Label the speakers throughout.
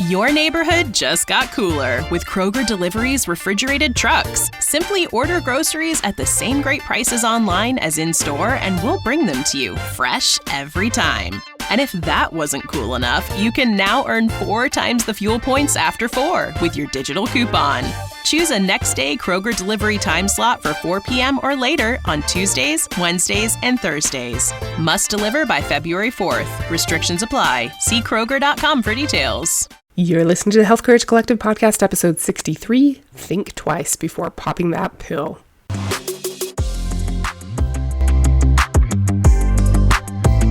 Speaker 1: Your neighborhood just got cooler with Kroger Delivery's refrigerated trucks. Simply order groceries at the same great prices online as in-store, and we'll bring them to you fresh every time. And if that wasn't cool enough, you can now earn 4 times the fuel points after 4 with your digital coupon. Choose a next-day Kroger Delivery time slot for 4 p.m. or later on Tuesdays, Wednesdays, and Thursdays. Must deliver by February 4th. Restrictions apply. See Kroger.com for details.
Speaker 2: You're listening to the Health Courage Collective podcast, episode 63, Think Twice Before Popping That Pill.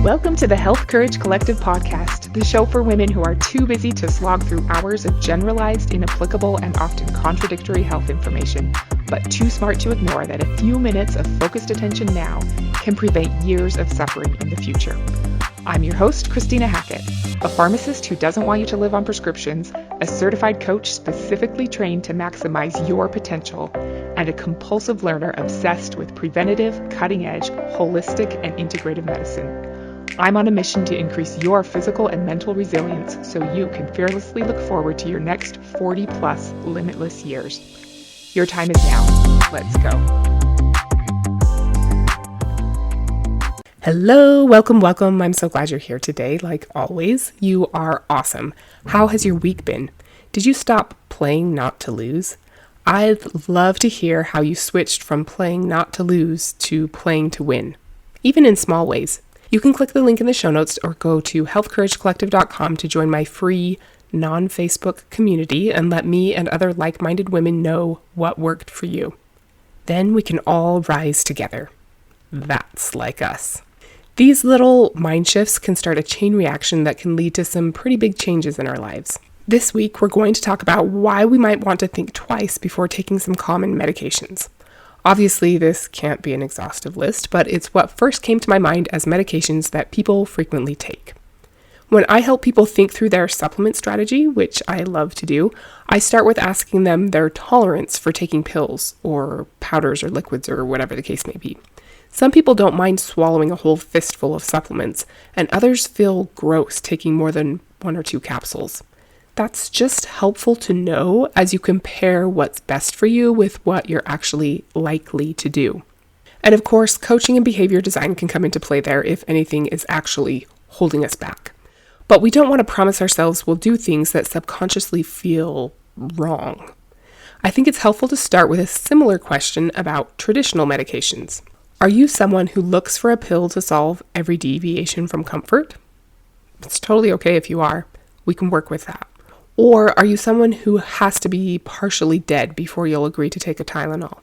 Speaker 2: Welcome to the Health Courage Collective podcast, the show for women who are too busy to slog through hours of generalized, inapplicable, and often contradictory health information, but too smart to ignore that a few minutes of focused attention now can prevent years of suffering in the future. I'm your host, Christina Hackett, a pharmacist who doesn't want you to live on prescriptions, a certified coach specifically trained to maximize your potential, and a compulsive learner obsessed with preventative, cutting-edge, holistic, and integrative medicine. I'm on a mission to increase your physical and mental resilience so you can fearlessly look forward to your next 40-plus limitless years. Your time is now. Let's go. Hello, welcome. I'm so glad you're here today. Like always, you are awesome. How has your week been? Did you stop playing not to lose? I'd love to hear how you switched from playing not to lose to playing to win, even in small ways. You can click the link in the show notes or go to healthcouragecollective.com to join my free non-Facebook community and let me and other like-minded women know what worked for you. Then we can all rise together. That's like us. These little mind shifts can start a chain reaction that can lead to some pretty big changes in our lives. This week, we're going to talk about why we might want to think twice before taking some common medications. Obviously, this can't be an exhaustive list, but it's what first came to my mind as medications that people frequently take. When I help people think through their supplement strategy, which I love to do, I start with asking them their tolerance for taking pills or powders or liquids or whatever the case may be. Some people don't mind swallowing a whole fistful of supplements, and others feel gross taking more than 1 or 2 capsules. That's just helpful to know as you compare what's best for you with what you're actually likely to do. And of course, coaching and behavior design can come into play there if anything is actually holding us back. But we don't want to promise ourselves we'll do things that subconsciously feel wrong. I think it's helpful to start with a similar question about traditional medications. Are you someone who looks for a pill to solve every deviation from comfort? It's totally okay if you are. We can work with that. Or are you someone who has to be partially dead before you'll agree to take a Tylenol?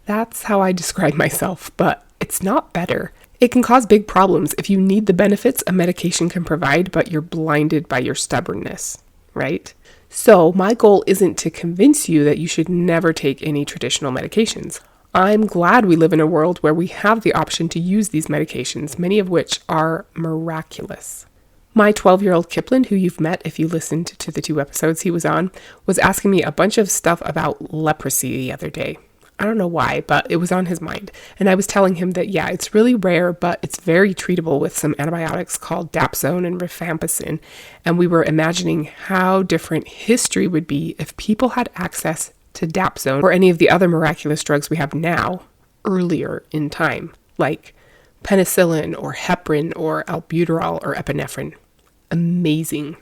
Speaker 2: That's how I describe myself, but it's not better. It can cause big problems if you need the benefits a medication can provide, but you're blinded by your stubbornness, right? So my goal isn't to convince you that you should never take any traditional medications. I'm glad we live in a world where we have the option to use these medications, many of which are miraculous. My 12-year-old Kipling, who you've met if you listened to the 2 episodes he was on, was asking me a bunch of stuff about leprosy the other day. I don't know why, but it was on his mind. And I was telling him that, yeah, it's really rare, but it's very treatable with some antibiotics called dapsone and rifampicin. And we were imagining how different history would be if people had access to dapsone or any of the other miraculous drugs we have now earlier in time, like penicillin or heparin or albuterol or epinephrine. Amazing.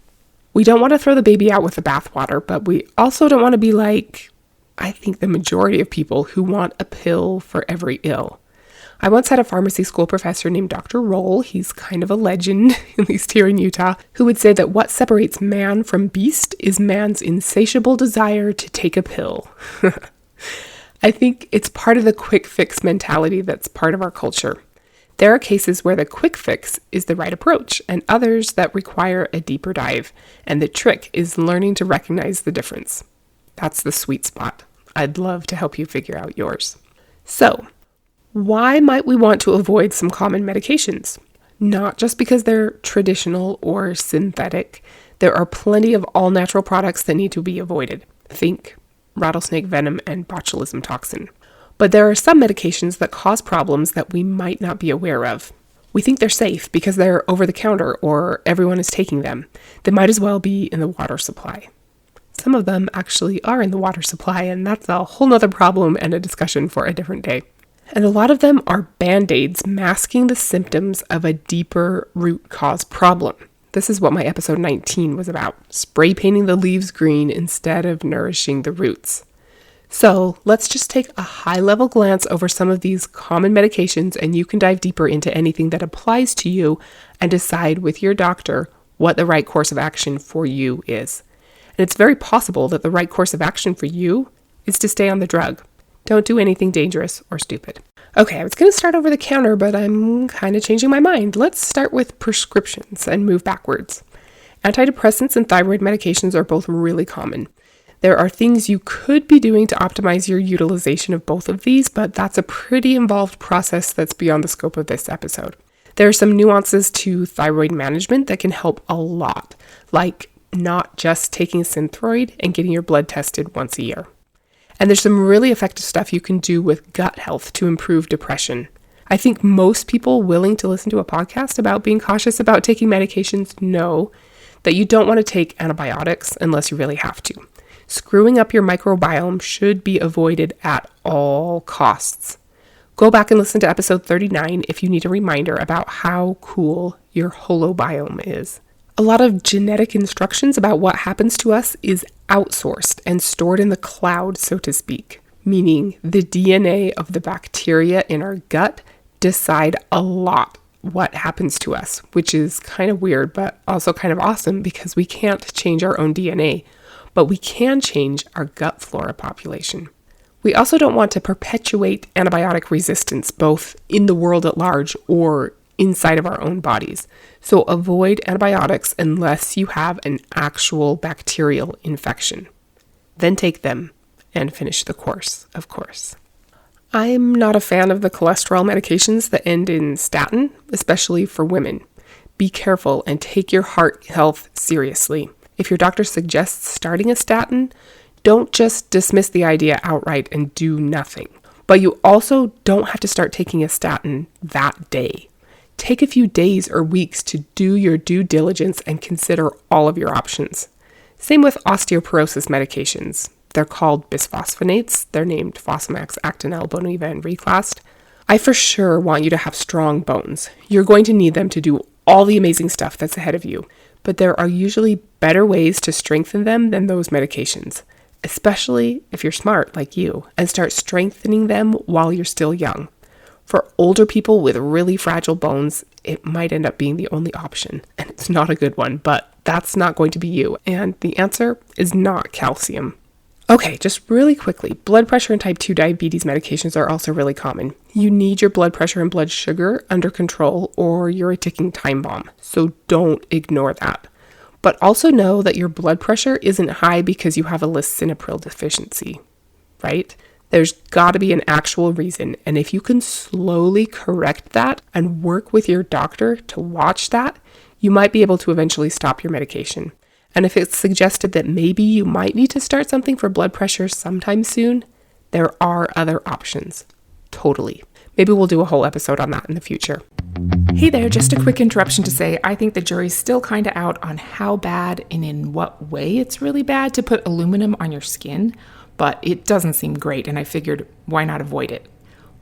Speaker 2: We don't want to throw the baby out with the bathwater, but we also don't want to be like, I think the majority of people who want a pill for every ill. I once had a pharmacy school professor named Dr. Roll, he's kind of a legend, at least here in Utah, who would say that what separates man from beast is man's insatiable desire to take a pill. I think it's part of the quick fix mentality that's part of our culture. There are cases where the quick fix is the right approach, and others that require a deeper dive, and the trick is learning to recognize the difference. That's the sweet spot. I'd love to help you figure out yours. So, why might we want to avoid some common medications? Not just because they're traditional or synthetic. There are plenty of all-natural products that need to be avoided. Think rattlesnake venom and botulism toxin. But there are some medications that cause problems that we might not be aware of. We think they're safe because they're over the counter or everyone is taking them. They might as well be in the water supply. Some of them actually are in the water supply, and that's a whole nother problem and a discussion for a different day. And a lot of them are band-aids masking the symptoms of a deeper root cause problem. This is what my episode 19 was about, spray painting the leaves green instead of nourishing the roots. So let's just take a high-level glance over some of these common medications, and you can dive deeper into anything that applies to you and decide with your doctor what the right course of action for you is. And it's very possible that the right course of action for you is to stay on the drug. Don't do anything dangerous or stupid. Okay, I was going to start over the counter, but I'm kind of changing my mind. Let's start with prescriptions and move backwards. Antidepressants and thyroid medications are both really common. There are things you could be doing to optimize your utilization of both of these, but that's a pretty involved process that's beyond the scope of this episode. There are some nuances to thyroid management that can help a lot, like not just taking Synthroid and getting your blood tested once a year. And there's some really effective stuff you can do with gut health to improve depression. I think most people willing to listen to a podcast about being cautious about taking medications know that you don't want to take antibiotics unless you really have to. Screwing up your microbiome should be avoided at all costs. Go back and listen to episode 39 if you need a reminder about how cool your holobiome is. A lot of genetic instructions about what happens to us is outsourced and stored in the cloud, so to speak, meaning the DNA of the bacteria in our gut decide a lot what happens to us, which is kind of weird, but also kind of awesome because we can't change our own DNA, but we can change our gut flora population. We also don't want to perpetuate antibiotic resistance, both in the world at large or inside of our own bodies. So avoid antibiotics unless you have an actual bacterial infection. Then take them and finish the course, of course. I'm not a fan of the cholesterol medications that end in statin, especially for women. Be careful and take your heart health seriously. If your doctor suggests starting a statin, don't just dismiss the idea outright and do nothing. But you also don't have to start taking a statin that day. Take a few days or weeks to do your due diligence and consider all of your options. Same with osteoporosis medications. They're called bisphosphonates. They're named Fosamax, Actonel, Boniva, and Reclast. I for sure want you to have strong bones. You're going to need them to do all the amazing stuff that's ahead of you. But there are usually better ways to strengthen them than those medications, especially if you're smart like you and start strengthening them while you're still young. For older people with really fragile bones, it might end up being the only option, and it's not a good one, but that's not going to be you, and the answer is not calcium. Okay, just really quickly, blood pressure and type 2 diabetes medications are also really common. You need your blood pressure and blood sugar under control or you're a ticking time bomb, so don't ignore that. But also know that your blood pressure isn't high because you have a lisinopril deficiency, right? There's got to be an actual reason, and if you can slowly correct that and work with your doctor to watch that, you might be able to eventually stop your medication. And if it's suggested that maybe you might need to start something for blood pressure sometime soon, there are other options. Totally. Maybe we'll do a whole episode on that in the future. Hey there, just a quick interruption to say I think the jury's still kind of out on how bad and in what way it's really bad to put aluminum on your skin, but it doesn't seem great, and I figured, why not avoid it?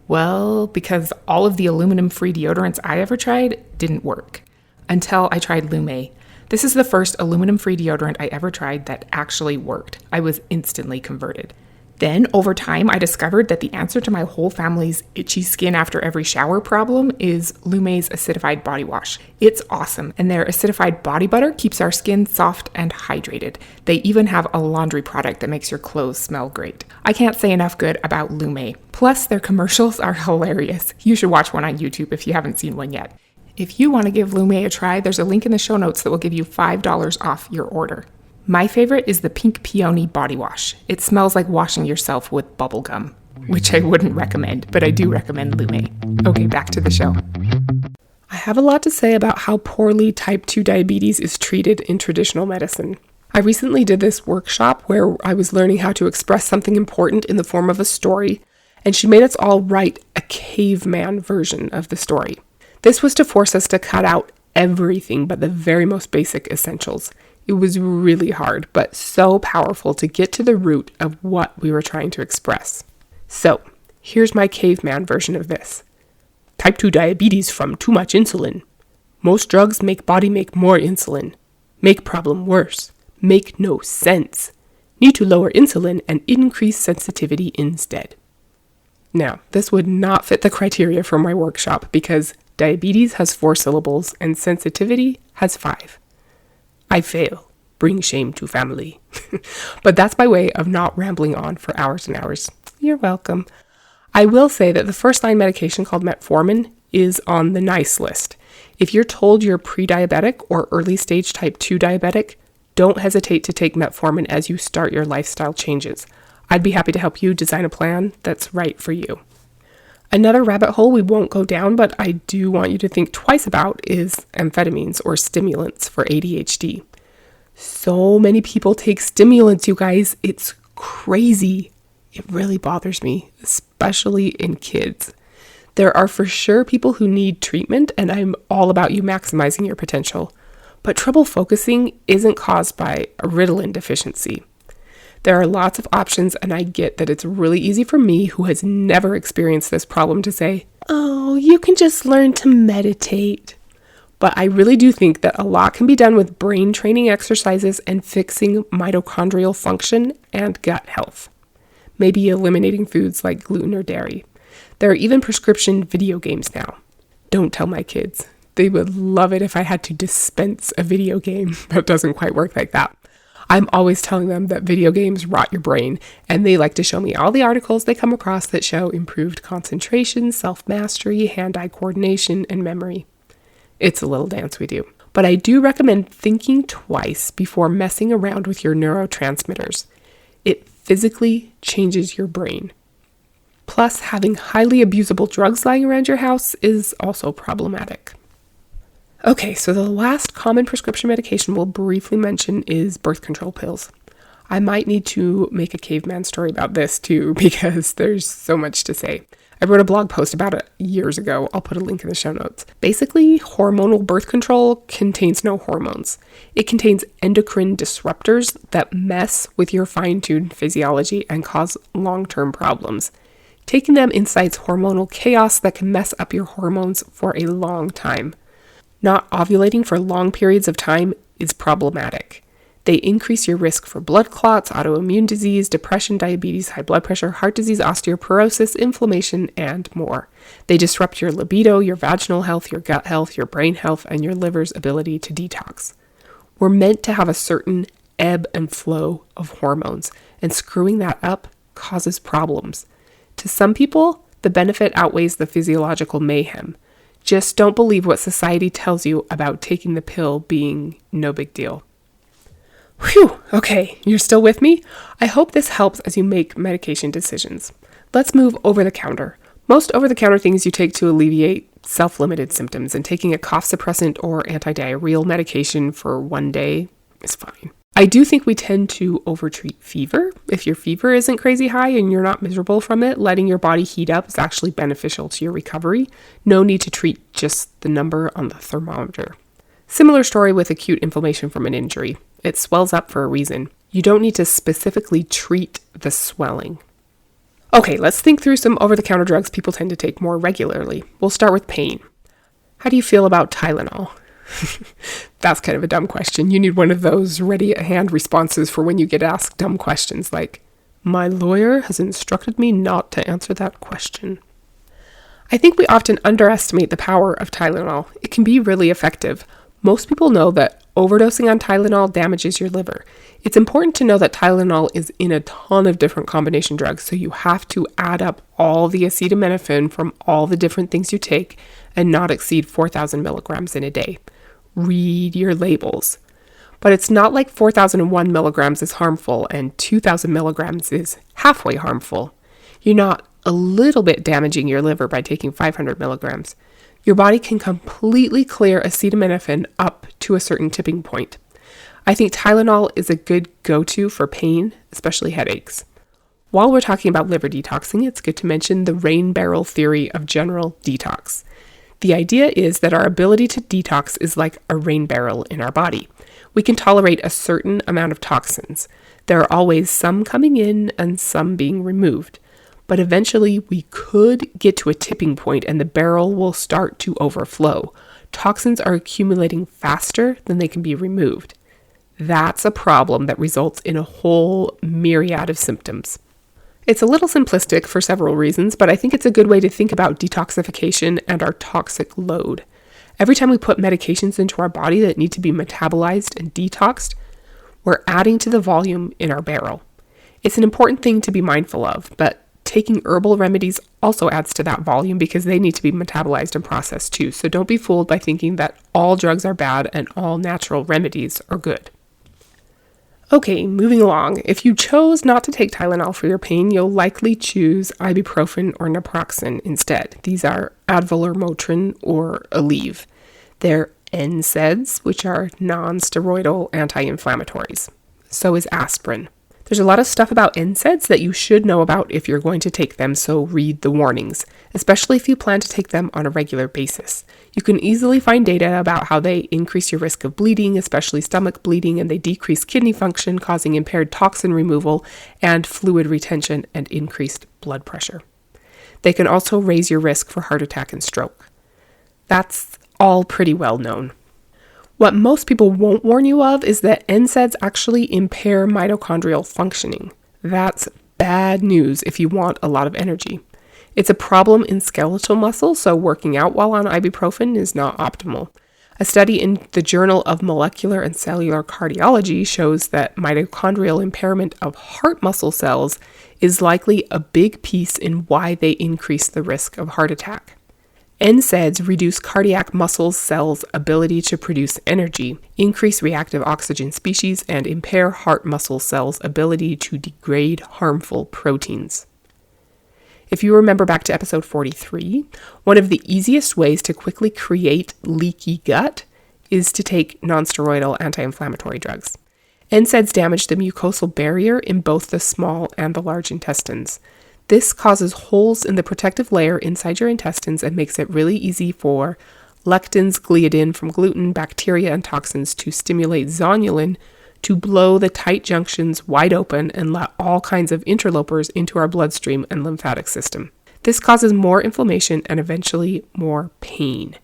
Speaker 2: Well, because all of the aluminum-free deodorants I ever tried didn't work. Until I tried Lume. This is the first aluminum-free deodorant I ever tried that actually worked. I was instantly converted. Then, over time, I discovered that the answer to my whole family's itchy skin after every shower problem is Lume's acidified body wash. It's awesome, and their acidified body butter keeps our skin soft and hydrated. They even have a laundry product that makes your clothes smell great. I can't say enough good about Lume. Plus, their commercials are hilarious. You should watch one on YouTube if you haven't seen one yet. If you want to give Lume a try, there's a link in the show notes that will give you $5 off your order. My favorite is the Pink Peony Body Wash. It smells like washing yourself with bubble gum, which I wouldn't recommend, but I do recommend Lume. Okay, back to the show. I have a lot to say about how poorly type 2 diabetes is treated in traditional medicine. I recently did this workshop where I was learning how to express something important in the form of a story, and she made us all write a caveman version of the story. This was to force us to cut out everything but the very most basic essentials. It was really hard, but so powerful to get to the root of what we were trying to express. So, here's my caveman version of this. Type 2 diabetes from too much insulin. Most drugs make body make more insulin. Make problem worse. Make no sense. Need to lower insulin and increase sensitivity instead. Now, this would not fit the criteria for my workshop because diabetes has 4 syllables and sensitivity has 5. I fail. Bring shame to family. But that's by way of not rambling on for hours and hours. You're welcome. I will say that the first-line medication called metformin is on the nice list. If you're told you're pre-diabetic or early-stage type 2 diabetic, don't hesitate to take metformin as you start your lifestyle changes. I'd be happy to help you design a plan that's right for you. Another rabbit hole we won't go down, but I do want you to think twice about is amphetamines or stimulants for ADHD. So many people take stimulants, you guys. It's crazy. It really bothers me, especially in kids. There are for sure people who need treatment, and I'm all about you maximizing your potential. But trouble focusing isn't caused by a Ritalin deficiency. There are lots of options, and I get that it's really easy for me, who has never experienced this problem, to say, oh, you can just learn to meditate. But I really do think that a lot can be done with brain training exercises and fixing mitochondrial function and gut health. Maybe eliminating foods like gluten or dairy. There are even prescription video games now. Don't tell my kids. They would love it if I had to dispense a video game. That doesn't quite work like that. I'm always telling them that video games rot your brain, and they like to show me all the articles they come across that show improved concentration, self-mastery, hand-eye coordination, and memory. It's a little dance we do. But I do recommend thinking twice before messing around with your neurotransmitters. It physically changes your brain. Plus, having highly abusable drugs lying around your house is also problematic. Okay, so the last common prescription medication we'll briefly mention is birth control pills. I might need to make a caveman story about this too, because there's so much to say. I wrote a blog post about it years ago. I'll put a link in the show notes. Basically, hormonal birth control contains no hormones. It contains endocrine disruptors that mess with your fine-tuned physiology and cause long-term problems. Taking them incites hormonal chaos that can mess up your hormones for a long time. Not ovulating for long periods of time is problematic. They increase your risk for blood clots, autoimmune disease, depression, diabetes, high blood pressure, heart disease, osteoporosis, inflammation, and more. They disrupt your libido, your vaginal health, your gut health, your brain health, and your liver's ability to detox. We're meant to have a certain ebb and flow of hormones, and screwing that up causes problems. To some people, the benefit outweighs the physiological mayhem. Just don't believe what society tells you about taking the pill being no big deal. Whew, okay, you're still with me? I hope this helps as you make medication decisions. Let's move over the counter. Most over-the-counter things you take to alleviate self-limited symptoms, and taking a cough suppressant or antidiarrheal medication for one day is fine. I do think we tend to overtreat fever. If your fever isn't crazy high and you're not miserable from it, letting your body heat up is actually beneficial to your recovery. No need to treat just the number on the thermometer. Similar story with acute inflammation from an injury. It swells up for a reason. You don't need to specifically treat the swelling. Okay, let's think through some over-the-counter drugs people tend to take more regularly. We'll start with pain. How do you feel about Tylenol? That's kind of a dumb question. You need one of those ready-at-hand responses for when you get asked dumb questions like, my lawyer has instructed me not to answer that question. I think we often underestimate the power of Tylenol. It can be really effective. Most people know that overdosing on Tylenol damages your liver. It's important to know that Tylenol is in a ton of different combination drugs, so you have to add up all the acetaminophen from all the different things you take and not exceed 4,000 milligrams in a day. Read your labels. But it's not like 4,001 milligrams is harmful and 2,000 milligrams is halfway harmful. You're not a little bit damaging your liver by taking 500 milligrams. Your body can completely clear acetaminophen up to a certain tipping point. I think Tylenol is a good go-to for pain, especially headaches. While we're talking about liver detoxing, it's good to mention the rain barrel theory of general detox. The idea is that our ability to detox is like a rain barrel in our body. We can tolerate a certain amount of toxins. There are always some coming in and some being removed. But eventually we could get to a tipping point and the barrel will start to overflow. Toxins are accumulating faster than they can be removed. That's a problem that results in a whole myriad of symptoms. It's a little simplistic for several reasons, but I think it's a good way to think about detoxification and our toxic load. Every time we put medications into our body that need to be metabolized and detoxed, we're adding to the volume in our barrel. It's an important thing to be mindful of, but taking herbal remedies also adds to that volume because they need to be metabolized and processed too. So don't be fooled by thinking that all drugs are bad and all natural remedies are good. Okay, moving along. If you chose not to take Tylenol for your pain, you'll likely choose ibuprofen or naproxen instead. These are Advil or Motrin or Aleve. They're NSAIDs, which are non-steroidal anti-inflammatories. So is aspirin. There's a lot of stuff about NSAIDs that you should know about if you're going to take them, so read the warnings, especially if you plan to take them on a regular basis. You can easily find data about how they increase your risk of bleeding, especially stomach bleeding, and they decrease kidney function, causing impaired toxin removal and fluid retention and increased blood pressure. They can also raise your risk for heart attack and stroke. That's all pretty well known. What most people won't warn you of is that NSAIDs actually impair mitochondrial functioning. That's bad news if you want a lot of energy. It's a problem in skeletal muscle, so working out while on ibuprofen is not optimal. A study in the Journal of Molecular and Cellular Cardiology shows that mitochondrial impairment of heart muscle cells is likely a big piece in why they increase the risk of heart attack. NSAIDs reduce cardiac muscle cells' ability to produce energy, increase reactive oxygen species, and impair heart muscle cells' ability to degrade harmful proteins. If you remember back to episode 43, one of the easiest ways to quickly create leaky gut is to take nonsteroidal anti-inflammatory drugs. NSAIDs damage the mucosal barrier in both the small and the large intestines. This causes holes in the protective layer inside your intestines and makes it really easy for lectins, gliadin from gluten, bacteria, and toxins to stimulate zonulin to blow the tight junctions wide open and let all kinds of interlopers into our bloodstream and lymphatic system. This causes more inflammation and eventually more pain.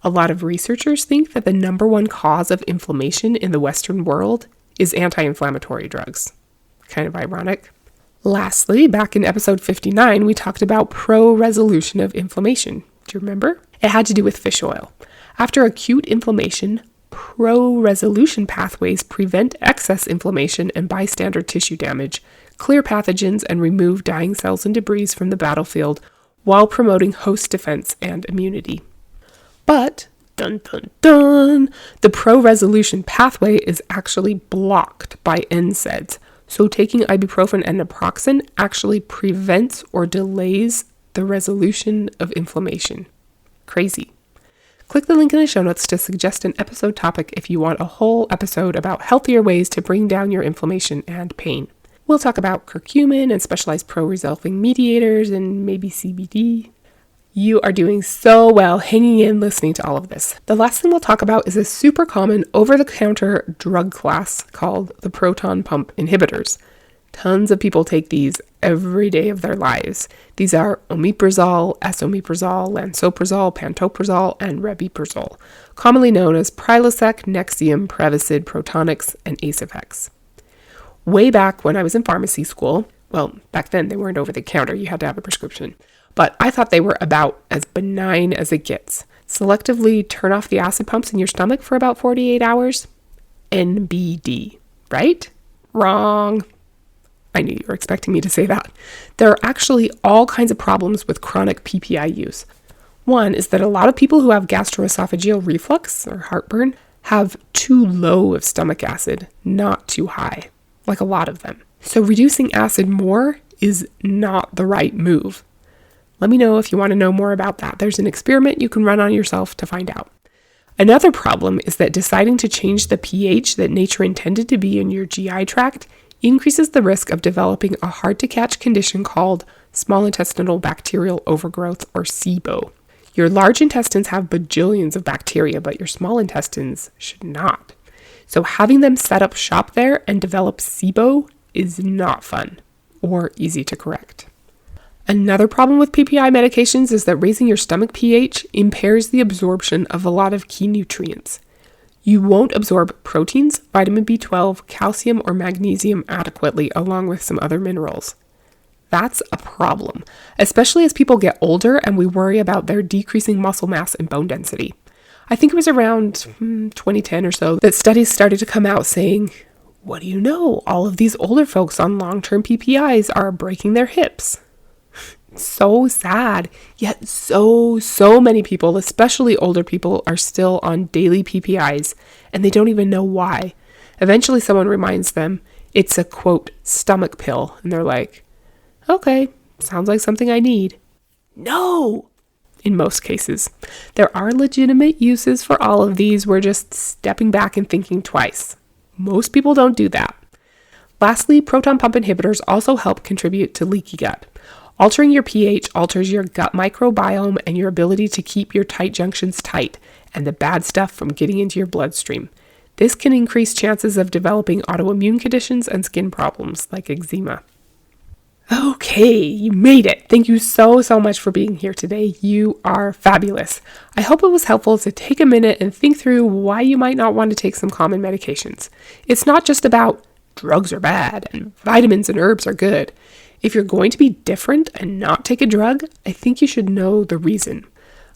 Speaker 2: A lot of researchers think that the number one cause of inflammation in the Western world is anti-inflammatory drugs. Kind of ironic. Lastly, back in episode 59, we talked about pro-resolution of inflammation. Do you remember? It had to do with fish oil. After acute inflammation, pro-resolution pathways prevent excess inflammation and bystander tissue damage, clear pathogens, and remove dying cells and debris from the battlefield while promoting host defense and immunity. But, dun dun dun, the pro-resolution pathway is actually blocked by NSAIDs. So taking ibuprofen and naproxen actually prevents or delays the resolution of inflammation. Crazy. Click the link in the show notes to suggest an episode topic if you want a whole episode about healthier ways to bring down your inflammation and pain. We'll talk about curcumin and specialized pro-resolving mediators and maybe CBD. You are doing so well hanging in listening to all of this. The last thing we'll talk about is a super common over-the-counter drug class called the proton pump inhibitors. Tons of people take these every day of their lives. These are omeprazole, esomeprazole, lansoprazole, pantoprazole, and rabeprazole, commonly known as Prilosec, Nexium, Prevacid, Protonix, and Acefex. Way back when I was in pharmacy school, well, back then they weren't over the counter, you had to have a prescription, but I thought they were about as benign as it gets. Selectively turn off the acid pumps in your stomach for about 48 hours. NBD, right? Wrong. I knew you were expecting me to say that. There are actually all kinds of problems with chronic PPI use. One is that a lot of people who have gastroesophageal reflux or heartburn have too low of stomach acid, not too high, like a lot of them. So reducing acid more is not the right move. Let me know if you want to know more about that. There's an experiment you can run on yourself to find out. Another problem is that deciding to change the pH that nature intended to be in your GI tract increases the risk of developing a hard-to-catch condition called small intestinal bacterial overgrowth, or SIBO. Your large intestines have bajillions of bacteria, but your small intestines should not. So having them set up shop there and develop SIBO is not fun or easy to correct. Another problem with PPI medications is that raising your stomach pH impairs the absorption of a lot of key nutrients. You won't absorb proteins, vitamin B12, calcium, or magnesium adequately, along with some other minerals. That's a problem, especially as people get older and we worry about their decreasing muscle mass and bone density. I think it was around 2010 or so that studies started to come out saying, what do you know? All of these older folks on long-term PPIs are breaking their hips. So sad, yet so many people, especially older people, are still on daily PPIs and they don't even know why. Eventually someone reminds them it's a, quote, stomach pill, and they're like, okay, sounds like something I need. No! In most cases. There are legitimate uses for all of these. We're just stepping back and thinking twice. Most people don't do that. Lastly, proton pump inhibitors also help contribute to leaky gut. Altering your pH alters your gut microbiome and your ability to keep your tight junctions tight and the bad stuff from getting into your bloodstream. This can increase chances of developing autoimmune conditions and skin problems like eczema. Okay, you made it. Thank you so much for being here today. You are fabulous. I hope it was helpful to take a minute and think through why you might not want to take some common medications. It's not just about drugs are bad and vitamins and herbs are good. If you're going to be different and not take a drug, I think you should know the reason.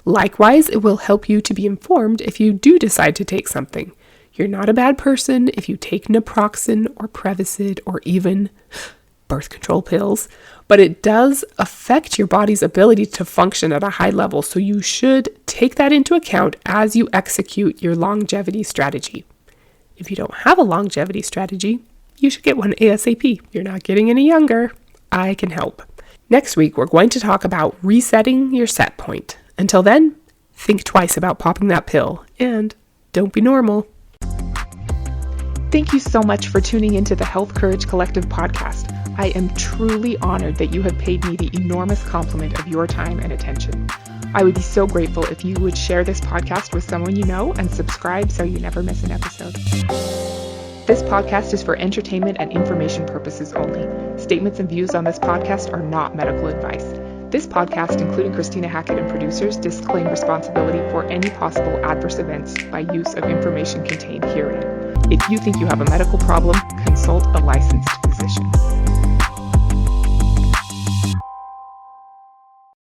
Speaker 2: Likewise, it will help you to be informed if you do decide to take something. You're not a bad person if you take naproxen or Prevacid or even birth control pills, but it does affect your body's ability to function at a high level, so you should take that into account as you execute your longevity strategy. If you don't have a longevity strategy, you should get one ASAP. You're not getting any younger. I can help. Next week, we're going to talk about resetting your set point. Until then, think twice about popping that pill and don't be normal. Thank you so much for tuning into the Health Courage Collective podcast. I am truly honored that you have paid me the enormous compliment of your time and attention. I would be so grateful if you would share this podcast with someone you know and subscribe so you never miss an episode. This podcast is for entertainment and information purposes only. Statements and views on this podcast are not medical advice. This podcast, including Christina Hackett and producers, disclaim responsibility for any possible adverse events by use of information contained herein. If you think you have a medical problem, consult a licensed physician.